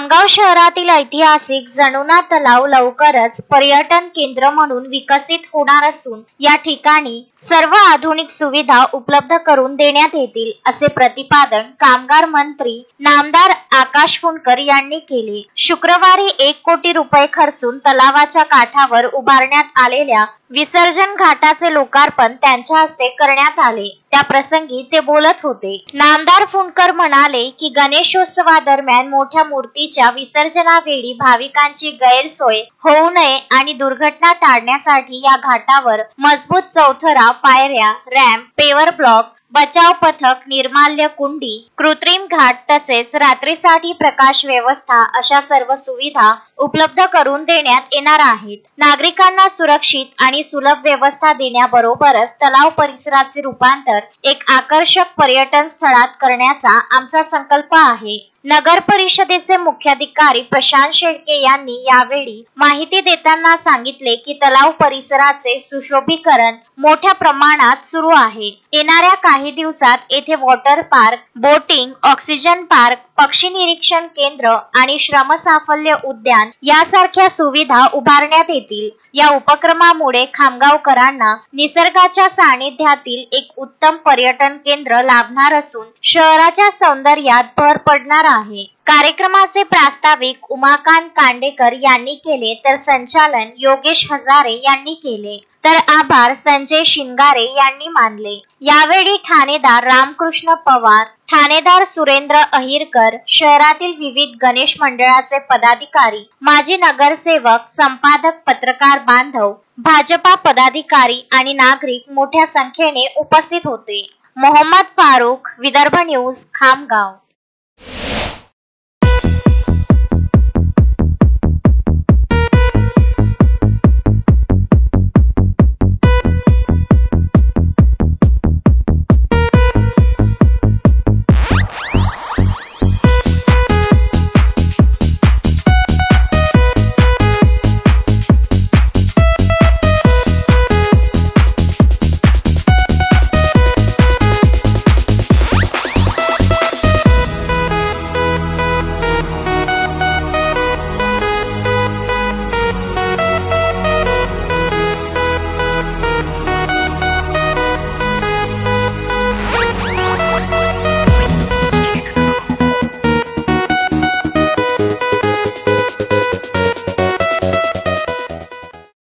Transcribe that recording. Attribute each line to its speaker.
Speaker 1: खामगाव शहरातील ऐतिहासिक जणुना तलाव लवकरच पर्यटन केंद्र म्हणून विकसित होणार असून या ठिकाणी सर्व आधुनिक सुविधा उपलब्ध करून देण्यात येतील असे प्रतिपादन कामगार मंत्री नामदार आकाश फुंडकर यांनी केले। शुक्रवारी 1 कोटी रुपये खर्चून तलावाच्या काठावर उभारण्यात आलेल्या विसर्जन घाटाचे लोकार्पण त्यांच्या हस्ते करण्यात आले। त्या प्रसंगी ते बोलत होते। नामदार फुंडकर म्हणाले की गणेशोत्सवादरम्यान मोठ्या मूर्तीच्या विसर्जनावेळी भाविकांची गैरसोय होऊ नये आणि दुर्घटना टाळण्यासाठी या घाटावर मजबूत चौथरा, पायऱ्या, रॅम्प, पेवर ब्लॉक, बचाव पथक, निर्माल्य कुंडी, कृत्रिम घाट तसेच रात्रीसाठी प्रकाश व्यवस्था अशा सर्व सुविधा उपलब्ध करून देण्यात येणार आहेत। नागरिकांना सुरक्षित आणि सुलभ व्यवस्था देण्याबरोबरच तलाव परिसराचे रूपांतर एक आकर्षक पर्यटन स्थळात करण्याचा आमचा संकल्प आहे। नगर परिषदेचे मुख्याधिकारी प्रशांत शेळके यांनी यावेळी माहिती देताना सांगितले की तलाव परिसराचे सुशोभीकरण मोठ्या प्रमाणात सुरू आहे। येणाऱ्या काही दिवसात येथे water park, boating, oxygen park, पक्षी निरीक्षण केंद्र आणि श्रम साफल्य उद्यान यासारख्या सुविधा उभारण्यात येतील। या उपक्रमामुळे खामगावकरांना निसर्गाच्या सानिध्यातील एक उत्तम पर्यटन केंद्र लाभणार असून शहराच्या सौंदर्यात भर पडणार आहे। कार्यक्रमाचे प्रास्ताविक उमाकांत कांडेकर यांनी केले तर संचालन योगेश हजारे यांनी केले तर आभार संजय शिंगारे यांनी मानले। यावेळी ठाणेदार रामकृष्ण पवार, ठाणेदार सुरेंद्र अहिरकर, शहरातील विविध गणेश मंडळाचे पदाधिकारी, माजी नगरसेवक, संपादक, पत्रकार बांधव, भाजपा पदाधिकारी आणि नागरिक मोठ्या संख्येने उपस्थित होते। मोहम्मद फारूक, विदर्भ न्यूज, खामगाव।